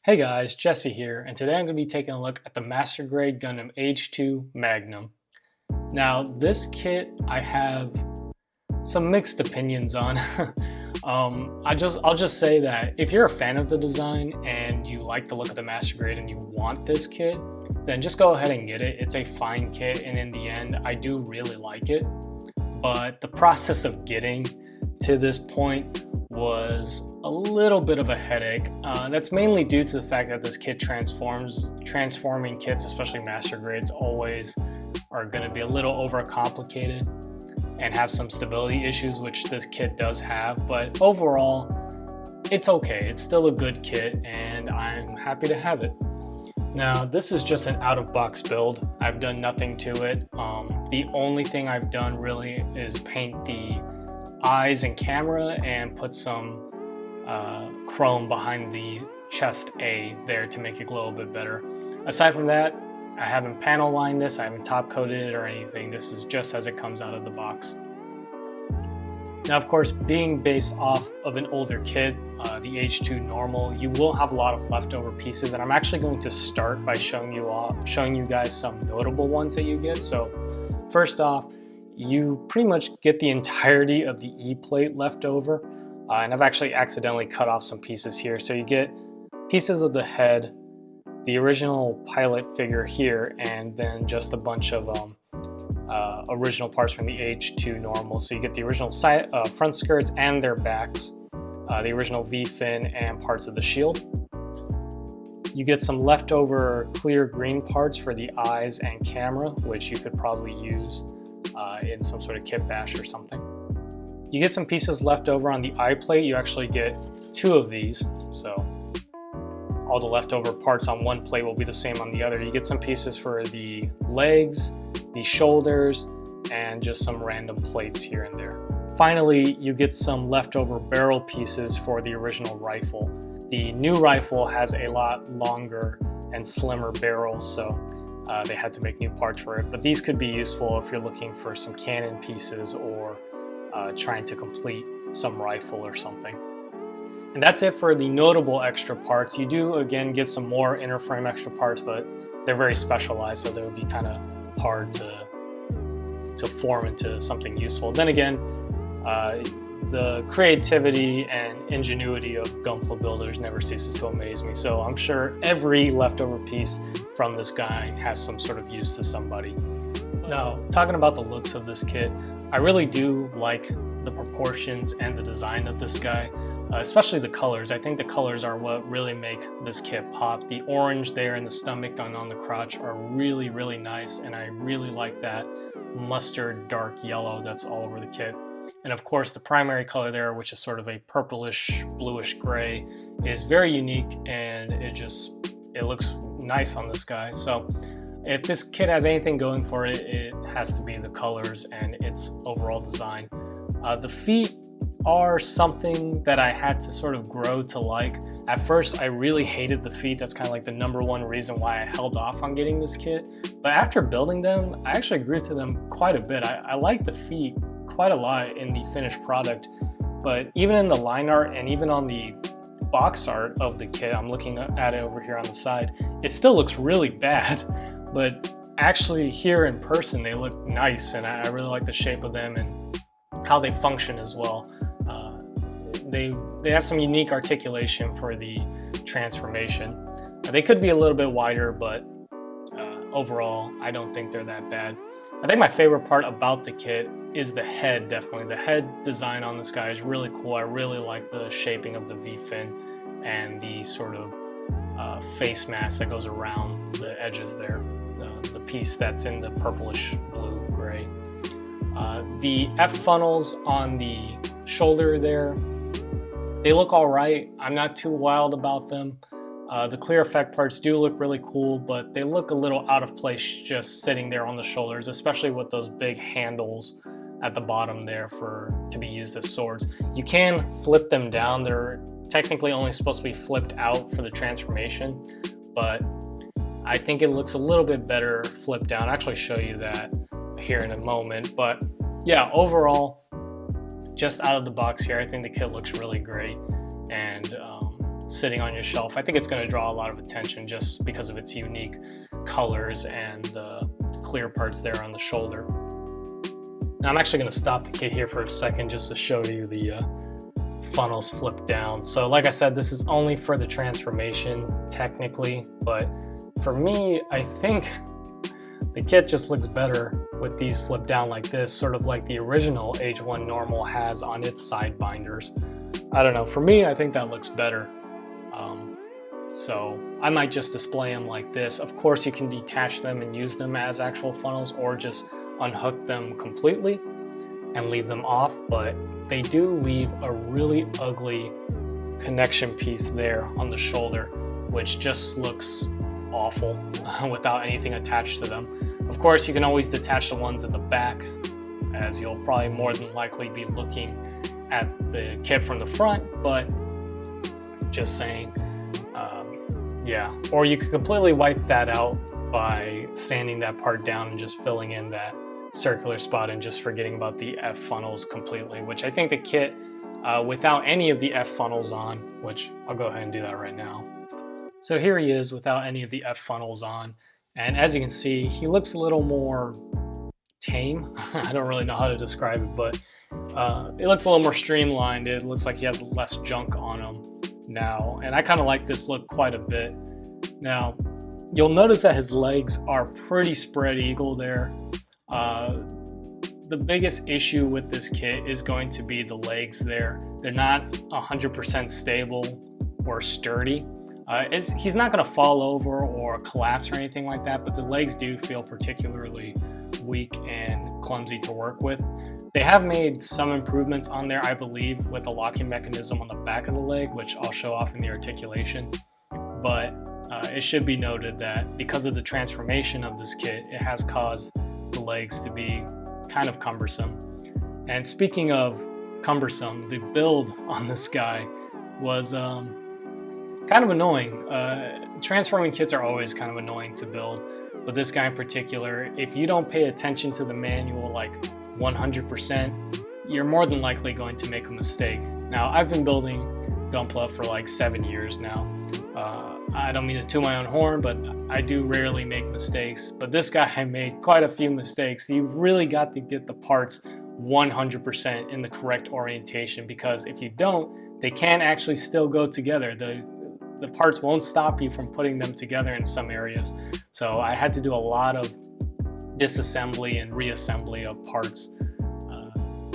Hey guys, Jesse here, and today I'm going to be taking a look at the Master Grade Gundam AGE II Magnum. Now, this kit I have some mixed opinions on. I'll just say that if you're a fan of the design and you like the look of the Master Grade and you want this kit, then just go ahead and get it. It's a fine kit, and in the end, I do really like it. But the process of getting to this point was a little bit of a headache. That's mainly due to the fact that this kit transforming kits, especially Master Grades, always are going to be a little overcomplicated and have some stability issues, which this kit does have. But overall, it's okay. It's still a good kit, and I'm happy to have it. Now, this is just an out-of-box build. I've done nothing to it. The only thing I've done really is paint the eyes and camera and put some chrome behind the chest A there to make it glow a bit better. Aside from that, I haven't panel lined this, I haven't top coated it or anything. This is just as it comes out of the box. Now, of course, being based off of an older kit, the AGE II Normal, you will have a lot of leftover pieces, and I'm actually going to start by showing you guys some notable ones that you get. So first off, you pretty much get the entirety of the E-plate left over, and I've actually accidentally cut off some pieces here. So you get pieces of the head, the original pilot figure here, and then just a bunch of original parts from the AGE II Normal. So you get the original front skirts and their backs, the original V-fin, and parts of the shield. You get some leftover clear green parts for the eyes and camera, which you could probably use in some sort of kit bash or something. You get some pieces left over on the eye plate. You actually get two of these, so all the leftover parts on one plate will be the same on the other. You get some pieces for the legs, the shoulders, and just some random plates here and there. Finally, you get some leftover barrel pieces for the original rifle. The new rifle has a lot longer and slimmer barrels, so they had to make new parts for it. But these could be useful if you're looking for some cannon pieces or trying to complete some rifle or something. And that's it for the notable extra parts. You do, again, get some more inner frame extra parts, but they're very specialized, so they would be kind of hard to form into something useful. Then again, the creativity and ingenuity of Gunpla builders never ceases to amaze me. So I'm sure every leftover piece from this guy has some sort of use to somebody. Now, talking about the looks of this kit, I really do like the proportions and the design of this guy, especially the colors. I think the colors are what really make this kit pop. The orange there in the stomach and on the crotch are really, really nice, and I really like that mustard dark yellow that's all over the kit. And of course, the primary color there, which is sort of a purplish, bluish gray, is very unique, and it looks nice on this guy. So if this kit has anything going for it, it has to be the colors and its overall design. The feet are something that I had to sort of grow to like. At first, I really hated the feet. That's kind of like the #1 reason why I held off on getting this kit. But after building them, I actually grew to them quite a bit. I like the feet quite a lot in the finished product, but even in the line art and even on the box art of the kit, I'm looking at it over here on the side, it still looks really bad, but actually here in person they look nice, and I really like the shape of them and how they function as well. They have some unique articulation for the transformation. They could be a little bit wider, but overall I don't think they're that bad. I think my favorite part about the kit is the head. Definitely the head design on this guy is really cool. I really like the shaping of the V-fin and the sort of face mask that goes around the edges there, the piece that's in the purplish blue gray. The F funnels on the shoulder there, they look all right. I'm not too wild about them. The clear effect parts do look really cool, but they look a little out of place just sitting there on the shoulders, especially with those big handles at the bottom there to be used as swords. You can flip them down. They're technically only supposed to be flipped out for the transformation, but I think it looks a little bit better flipped down. I'll actually show you that here in a moment. But yeah, overall, just out of the box here, I think the kit looks really great, and sitting on your shelf. I think it's going to draw a lot of attention just because of its unique colors and the clear parts there on the shoulder. Now I'm actually going to stop the kit here for a second just to show you the funnels flip down. So like I said, this is only for the transformation technically, but for me, I think the kit just looks better with these flip down like this, sort of like the original AGE I normal has on its side binders. I don't know, for me, I think that looks better. So I might just display them like this. Of course, you can detach them and use them as actual funnels, or just unhook them completely and leave them off, but they do leave a really ugly connection piece there on the shoulder, which just looks awful without anything attached to them. Of course, you can always detach the ones at the back, as you'll probably more than likely be looking at the kit from the front, but just saying. Yeah, or you could completely wipe that out by sanding that part down and just filling in that circular spot and just forgetting about the F funnels completely, which I think the kit without any of the F funnels on, which I'll go ahead and do that right now. So here he is without any of the F funnels on, and as you can see, he looks a little more tame. I don't really know how to describe it, but it looks a little more streamlined. It looks like he has less junk on him now, and I kind of like this look quite a bit. Now you'll notice that his legs are pretty spread eagle there. The biggest issue with this kit is going to be the legs there. They're not 100% stable or sturdy. He's not going to fall over or collapse or anything like that, but the legs do feel particularly weak and clumsy to work with. They have made some improvements on there, I believe, with a locking mechanism on the back of the leg, which I'll show off in the articulation. But it should be noted that because of the transformation of this kit, it has caused the legs to be kind of cumbersome. And speaking of cumbersome, the build on this guy was kind of annoying. Transforming kits are always kind of annoying to build, but this guy in particular, if you don't pay attention to the manual like 100%, you're more than likely going to make a mistake. Now, I've been building Gunpla for like 7 years now. I don't mean to toot my own horn, but I do rarely make mistakes. But this guy made quite a few mistakes. You really got to get the parts 100% in the correct orientation, because if you don't, they can actually still go together. The parts won't stop you from putting them together in some areas. So I had to do a lot of disassembly and reassembly of parts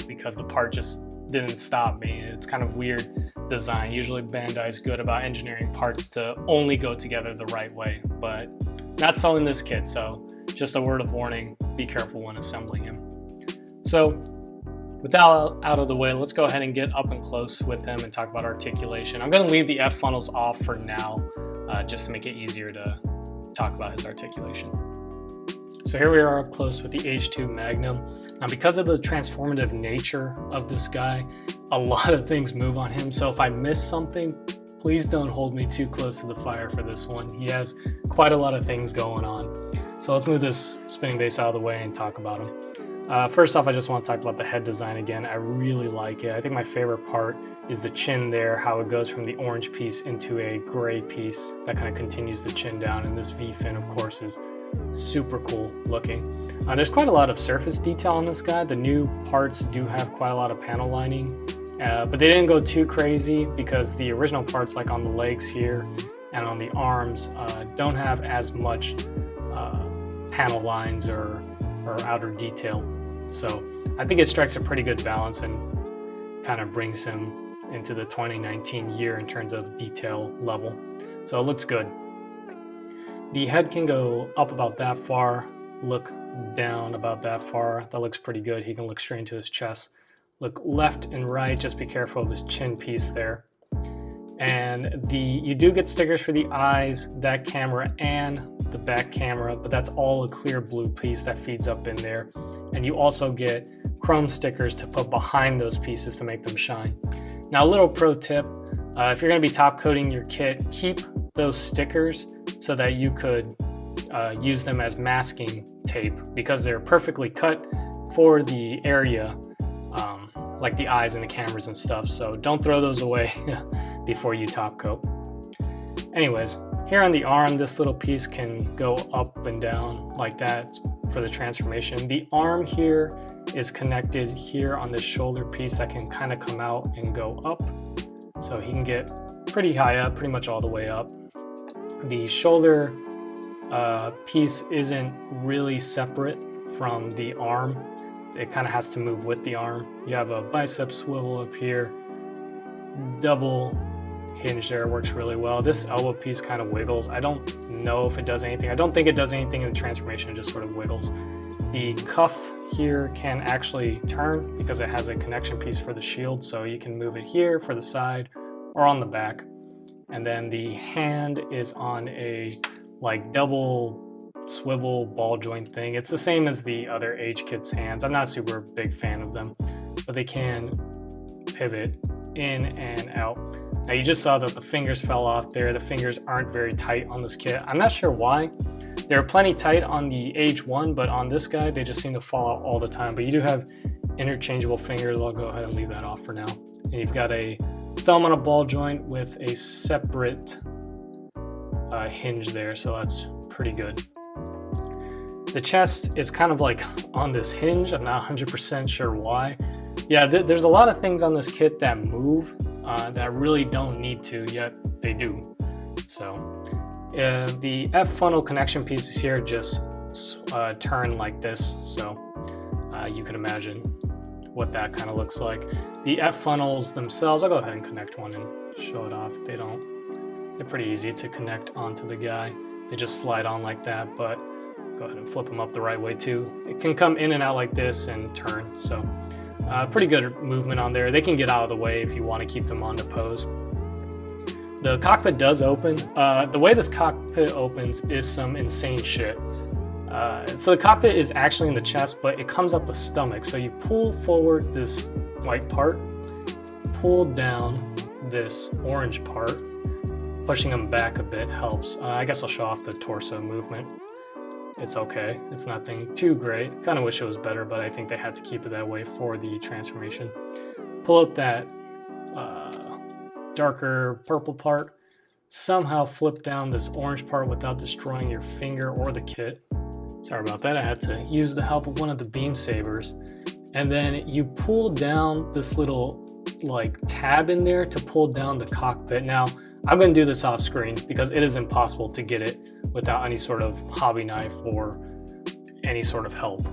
because the part just didn't stop me. It's kind of weird design. Usually Bandai's good about engineering parts to only go together the right way, but not so in this kit. So just a word of warning, be careful when assembling him. So with that out of the way, let's go ahead and get up and close with him and talk about articulation. I'm going to leave the F funnels off for now, just to make it easier to talk about his articulation. So here we are up close with the AGE II Magnum. Now, because of the transformative nature of this guy, a lot of things move on him. So if I miss something, please don't hold me too close to the fire for this one. He has quite a lot of things going on. So let's move this spinning base out of the way and talk about him. First off, I just want to talk about the head design again. I really like it. I think my favorite part is the chin there, how it goes from the orange piece into a gray piece that kind of continues the chin down. And this V-fin, of course, is super cool looking. There's quite a lot of surface detail on this guy. The new parts do have quite a lot of panel lining, but they didn't go too crazy because the original parts, like on the legs here and on the arms, don't have as much panel lines or outer detail. So I think it strikes a pretty good balance and kind of brings him into the 2019 year in terms of detail level. So it looks good. The head can go up about that far, look down about that far. That looks pretty good. He can look straight into his chest. Look left and right, just be careful of his chin piece there. And you do get stickers for the eyes, that camera, and the back camera, but that's all a clear blue piece that feeds up in there. And you also get chrome stickers to put behind those pieces to make them shine. Now, a little pro tip, if you're going to be top coating your kit, keep those stickers so that you could use them as masking tape, because they're perfectly cut for the area, like the eyes and the cameras and stuff. So don't throw those away before you top coat. Anyways, here on the arm, this little piece can go up and down like that for the transformation. The arm here is connected here on this shoulder piece that can kind of come out and go up. So he can get pretty high up, pretty much all the way up. The shoulder piece isn't really separate from the arm. It kind of has to move with the arm. You have a bicep swivel up here, double hinge there, works really well. This elbow piece kind of wiggles. I don't know if it does anything. I don't think it does anything in the transformation, it just sort of wiggles. The cuff here can actually turn because it has a connection piece for the shield, so you can move it here for the side or on the back. And then the hand is on a like double swivel ball joint thing. It's the same as the other AGE kits hands. I'm not a super big fan of them, but they can pivot in and out. Now you just saw that the fingers fell off there. The fingers aren't very tight on this kit. I'm not sure why. They're plenty tight on the AGE 1, but on this guy, they just seem to fall out all the time. But you do have interchangeable fingers. I'll go ahead and leave that off for now. And you've got a thumb on a ball joint with a separate hinge there, so that's pretty good. The chest is kind of like on this hinge. I'm not 100% sure why. Yeah, there's a lot of things on this kit that move that really don't need to, yet they do. So the F funnel connection pieces here just turn like this, so you can imagine what that kind of looks like. The F funnels themselves, I'll go ahead and connect one and show it off. They're pretty easy to connect onto the guy. They just slide on like that, but go ahead and flip them up the right way too. It can come in and out like this and turn, so pretty good movement on there. They can get out of the way if you want to keep them on the pose. The cockpit does open. The way this cockpit opens is some insane shit. So the cockpit is actually in the chest, but it comes up the stomach. So you pull forward this white part, pull down this orange part. Pushing them back a bit helps. I guess I'll show off the torso movement. It's okay. It's nothing too great. Kind of wish it was better, but I think they had to keep it that way for the transformation. Pull up that darker purple part. Somehow flip down this orange part without destroying your finger or the kit. Sorry about that. I had to use the help of one of the beam sabers. And then you pull down this little like tab in there to pull down the cockpit. Now, I'm going to do this off screen because it is impossible to get it without any sort of hobby knife or any sort of help.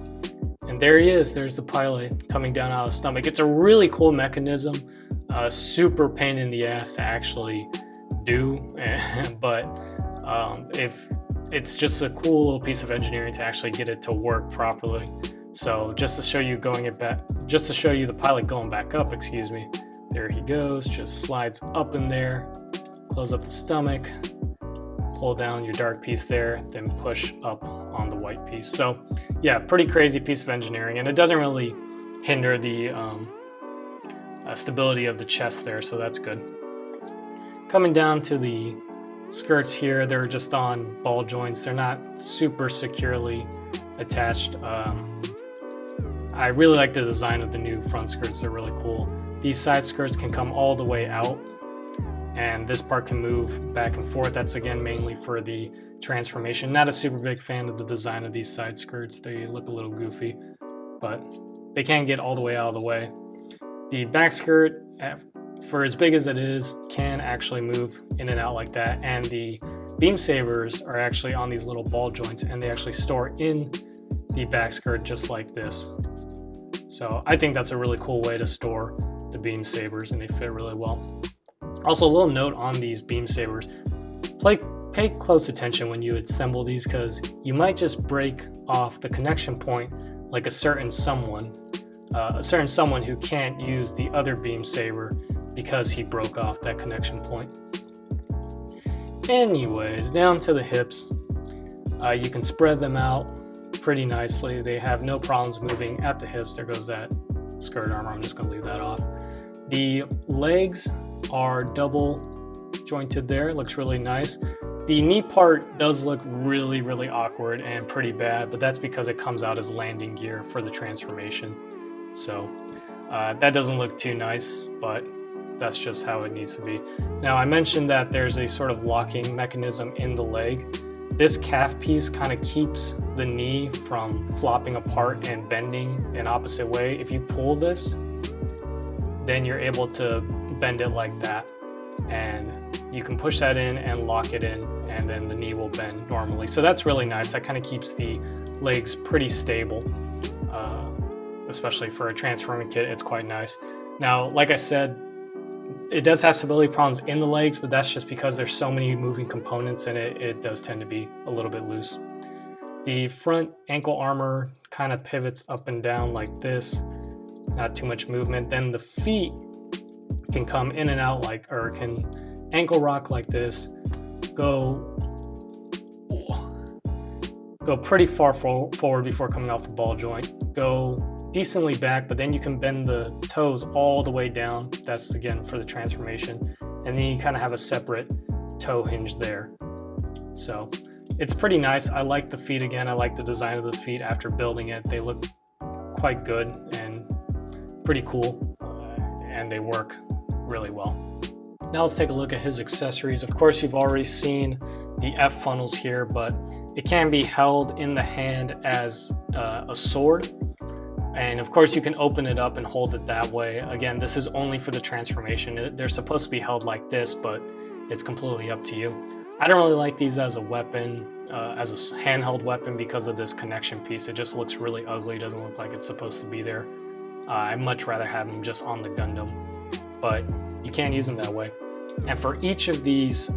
And there he is. There's the pilot coming down out of the stomach. It's a really cool mechanism. Super pain in the ass to actually do, but if it's just a cool little piece of engineering to actually get it to work properly. So just to show you the pilot going back up, excuse me, there he goes, just slides up in there, close up the stomach, pull down your dark piece there, then push up on the white piece. So yeah, pretty crazy piece of engineering, and it doesn't really hinder the stability of the chest there, so that's good. Coming down to the skirts here, they're just on ball joints. They're not super securely attached. I really like the design of the new front skirts. They're really cool. These side skirts can come all the way out, and this part can move back and forth. That's again mainly for the transformation. Not a super big fan of the design of these side skirts. They look a little goofy, but they can get all the way out of the way. The back skirt, for as big as it is, can actually move in and out like that, and the beam sabers are actually on these little ball joints, and they actually store in the back skirt just like this. So I think that's a really cool way to store the beam sabers, and they fit really well. Also, a little note on these beam sabers: pay close attention when you assemble these, because you might just break off the connection point like a certain someone who can't use the other beam saber because he broke off that connection point. Anyways, down to the hips, you can spread them out pretty nicely. They have no problems moving at the hips. There goes that skirt armor. I'm just going to leave that off. The legs are double jointed there. It looks really nice. The knee part does look really, really awkward and pretty bad, but that's because it comes out as landing gear for the transformation. So that doesn't look too nice, but that's just how it needs to be. Now, I mentioned that there's a sort of locking mechanism in the leg. This calf piece kind of keeps the knee from flopping apart and bending an opposite way. If you pull this, then you're able to bend it like that. And you can push that in and lock it in, and then the knee will bend normally. So that's really nice. That kind of keeps the legs pretty stable, especially for a transforming kit. It's quite nice. Now, like I said, it does have stability problems in the legs, but that's just because there's so many moving components in it. It does tend to be a little bit loose. The front ankle armor kind of pivots up and down like this, not too much movement. Then the feet can come in and out like, or can ankle rock like this, go pretty far forward before coming off the ball joint, go decently back, but then you can bend the toes all the way down. That's again for the transformation. And then you kind of have a separate toe hinge there. So it's pretty nice. I like the feet again. I like the design of the feet after building it. They look quite good and pretty cool, and they work really well. Now let's take a look at his accessories. Of course, you've already seen the F funnels here, but it can be held in the hand as a sword. And of course you can open it up and hold it that way. Again, this is only for the transformation. They're supposed to be held like this, but it's completely up to you. I don't really like these as a weapon, as a handheld weapon, because of this connection piece. It just looks really ugly. It doesn't look like it's supposed to be there. I'd much rather have them just on the Gundam, but you can't use them that way. And for each of these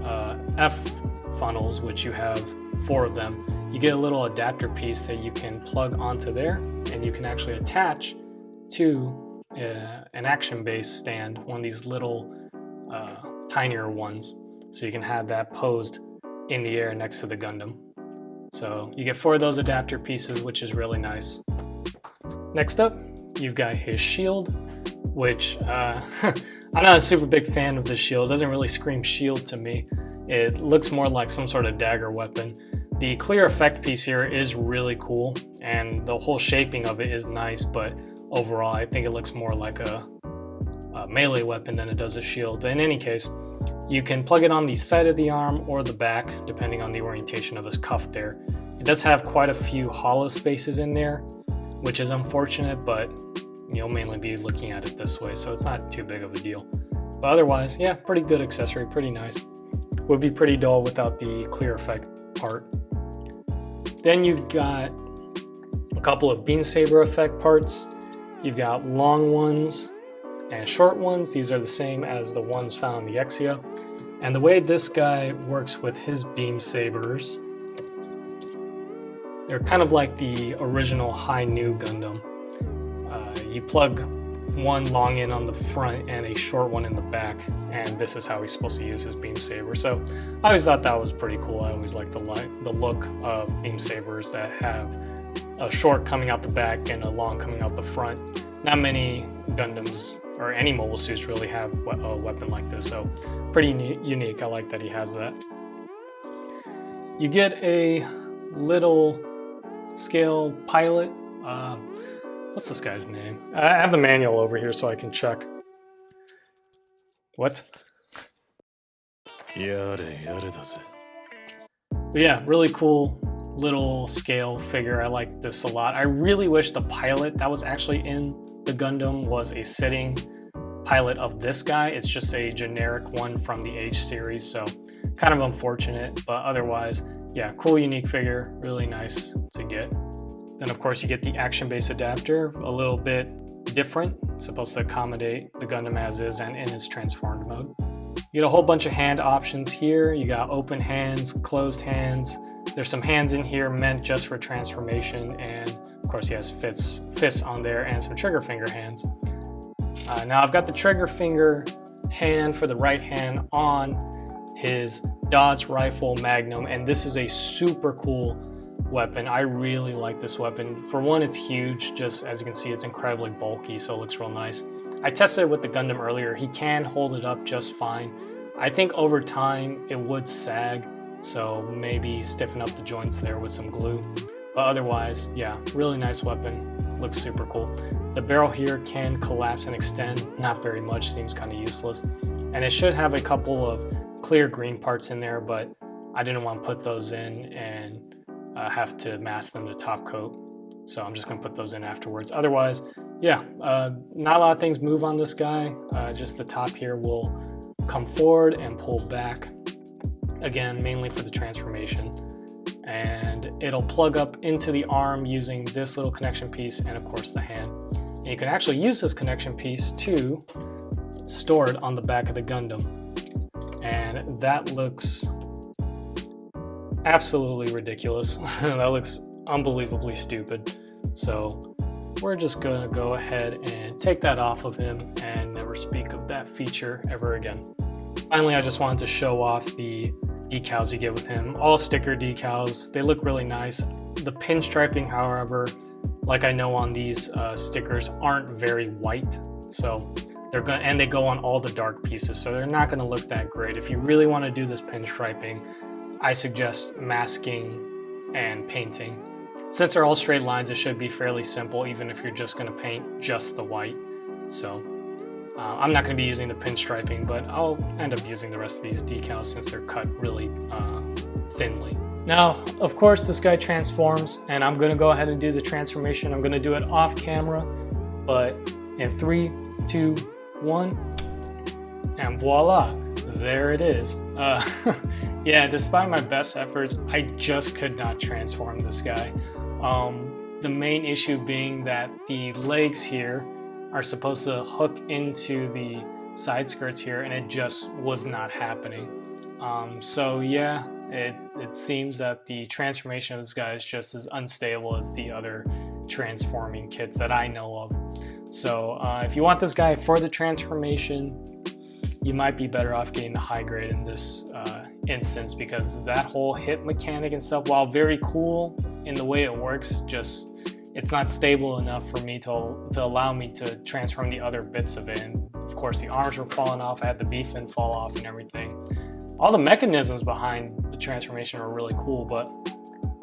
F funnels, which you have 4 of them, you get a little adapter piece that you can plug onto there, and you can actually attach to an action base stand, one of these little tinier ones, so you can have that posed in the air next to the Gundam. So you get 4 of those adapter pieces, which is really nice. Next up, you've got his shield, which I'm not a super big fan of this shield. It doesn't really scream shield to me. It looks more like some sort of dagger weapon. The clear effect piece here is really cool, and the whole shaping of it is nice, but overall I think it looks more like a melee weapon than it does a shield. But in any case, you can plug it on the side of the arm or the back, depending on the orientation of his cuff there. It does have quite a few hollow spaces in there, which is unfortunate, but you'll mainly be looking at it this way, so it's not too big of a deal. But otherwise, yeah, pretty good accessory, pretty nice. Would be pretty dull without the clear effect part. Then you've got a couple of beam saber effect parts. You've got long ones and short ones. These are the same as the ones found in the Exia. And the way this guy works with his beam sabers, they're kind of like the original High Nu Gundam. You plug one long in on the front and a short one in the back, and this is how he's supposed to use his beam saber. So I always thought that was pretty cool. I always like the look of beam sabers that have a short coming out the back and a long coming out the front. Not many Gundams or any mobile suits really have a weapon like this, so pretty unique. I like that he has that. You get a little scale pilot. What's this guy's name? I have the manual over here so I can check. What? But yeah, really cool little scale figure. I like this a lot. I really wish the pilot that was actually in the Gundam was a sitting pilot of this guy. It's just a generic one from the AGE series, so kind of unfortunate, but otherwise, yeah, cool, unique figure, really nice to get. Then of course you get the action base adapter, a little bit different. It's supposed to accommodate the Gundam as is and in its transformed mode. You get a whole bunch of hand options here. You got open hands, closed hands. There's some hands in here meant just for transformation, and of course he has fists on there and some trigger finger hands. Now I've got the trigger finger hand for the right hand on his Dodge Rifle Magnum, and this is a super cool weapon. I really like this weapon. For one, it's huge. Just as you can see, it's incredibly bulky, so it looks real nice. I tested it with the Gundam earlier. He can hold it up just fine. I think over time it would sag, so maybe stiffen up the joints there with some glue. But otherwise, yeah, really nice weapon. Looks super cool. The barrel here can collapse and extend, not very much, seems kind of useless. And it should have a couple of clear green parts in there, but I didn't want to put those in and have to mask them to top coat. So I'm just gonna put those in afterwards. Otherwise, yeah, not a lot of things move on this guy. Just the top here will come forward and pull back. Again, mainly for the transformation. And it'll plug up into the arm using this little connection piece and of course the hand. And you can actually use this connection piece to store it on the back of the Gundam. And that looks absolutely ridiculous. That looks unbelievably stupid. So we're just gonna go ahead and take that off of him and never speak of that feature ever again. Finally, I just wanted to show off the decals you get with him. All sticker decals. They look really nice. The pinstriping, however, like I know on these stickers, aren't very white. So they go on all the dark pieces, so they're not gonna look that great. If you really wanna do this pinstriping, I suggest masking and painting. Since they're all straight lines, it should be fairly simple, even if you're just gonna paint just the white. So I'm not gonna be using the pinstriping, but I'll end up using the rest of these decals since they're cut really thinly. Now, of course, this guy transforms, and I'm gonna go ahead and do the transformation. I'm gonna do it off camera, but in 3, 2, 1, and voila, there it is. Yeah, despite my best efforts, I just could not transform this guy. The main issue being that the legs here are supposed to hook into the side skirts here, and it just was not happening. So yeah, it seems that the transformation of this guy is just as unstable as the other transforming kits that I know of. So if you want this guy for the transformation, you might be better off getting the high grade in this instance, because that whole hip mechanic and stuff, while very cool in the way it works, just it's not stable enough for me to allow me to transform the other bits of it. And of course, the arms were falling off. I had the V-fin fall off and everything. All the mechanisms behind the transformation are really cool, but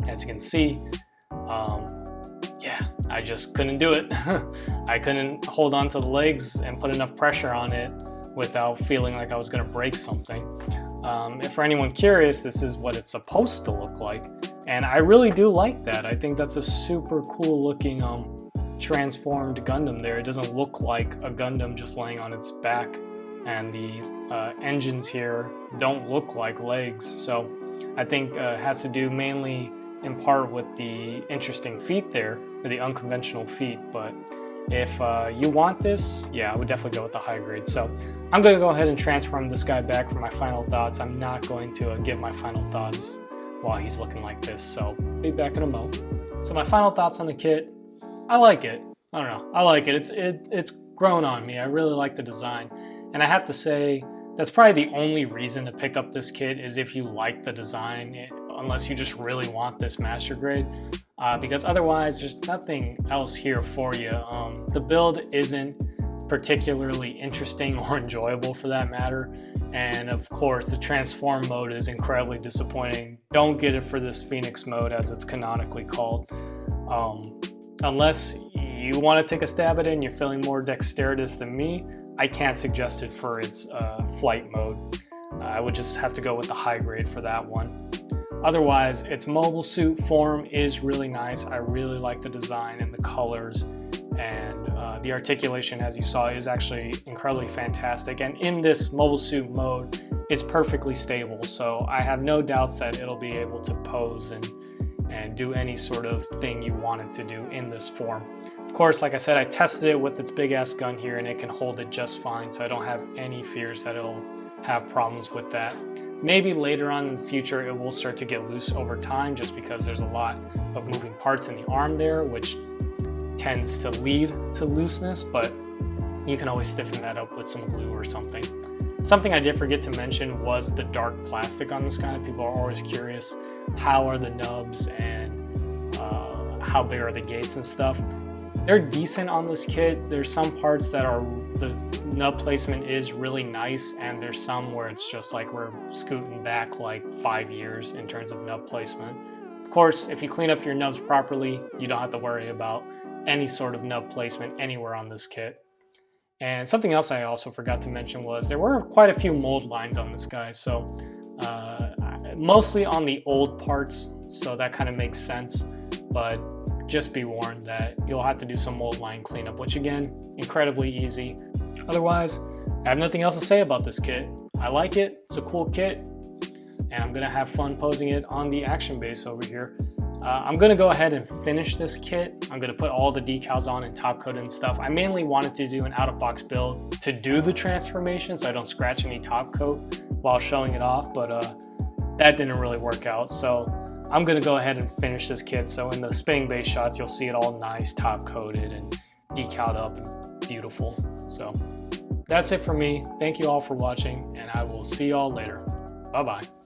as you can see, yeah, I just couldn't do it. I couldn't hold on to the legs and put enough pressure on it without feeling like I was gonna break something. If for anyone curious, this is what it's supposed to look like. And I really do like that. I think that's a super cool looking transformed Gundam there. It doesn't look like a Gundam just laying on its back. And the engines here don't look like legs. So I think it has to do mainly in part with the interesting feet there, or the unconventional feet. But if you want this, yeah, I would definitely go with the high grade. So I'm going to go ahead and transform this guy back for my final thoughts. I'm not going to give my final thoughts while he's looking like this, so be back in a mo. So my final thoughts on the kit, I like it. I don't know, I like it. It's grown on me. I really like the design. And I have to say, that's probably the only reason to pick up this kit, is if you like the design, unless you just really want this master grade. Because otherwise, there's nothing else here for you. The build isn't particularly interesting or enjoyable for that matter. And of course, the transform mode is incredibly disappointing. Don't get it for this Phoenix mode, as it's canonically called. Unless you want to take a stab at it and you're feeling more dexterous than me, I can't suggest it for its flight mode. I would just have to go with the high grade for that one. Otherwise, its mobile suit form is really nice. I really like the design and the colors, and the articulation, as you saw, is actually incredibly fantastic. And in this mobile suit mode, it's perfectly stable, so I have no doubts that it'll be able to pose and do any sort of thing you want it to do in this form. Of course, like I said, I tested it with its big ass gun here, and it can hold it just fine, so I don't have any fears that it'll have problems with that. Maybe later on in the future it will start to get loose over time, just because there's a lot of moving parts in the arm there, which tends to lead to looseness, but you can always stiffen that up with some glue or something. Something I did forget to mention was the dark plastic on this guy. People are always curious, how are the nubs and how big are the gates and stuff. They're decent on this kit. There's some parts that are, the nub placement is really nice, and there's some where it's just like we're scooting back like 5 years in terms of nub placement. Of course, if you clean up your nubs properly, you don't have to worry about any sort of nub placement anywhere on this kit. And something else I also forgot to mention was there were quite a few mold lines on this guy, so mostly on the old parts, so that kind of makes sense, but just be warned that you'll have to do some mold line cleanup, which again, incredibly easy. Otherwise, I have nothing else to say about this kit. I like it, it's a cool kit, and I'm gonna have fun posing it on the action base over here. I'm gonna go ahead and finish this kit. I'm gonna put all the decals on and top coat and stuff. I mainly wanted to do an out-of-box build to do the transformation so I don't scratch any top coat while showing it off, but that didn't really work out. So I'm gonna go ahead and finish this kit. So in the spinning base shots, you'll see it all nice, top coated and decaled up and beautiful. So that's it for me. Thank you all for watching, and I will see y'all later. Bye-bye.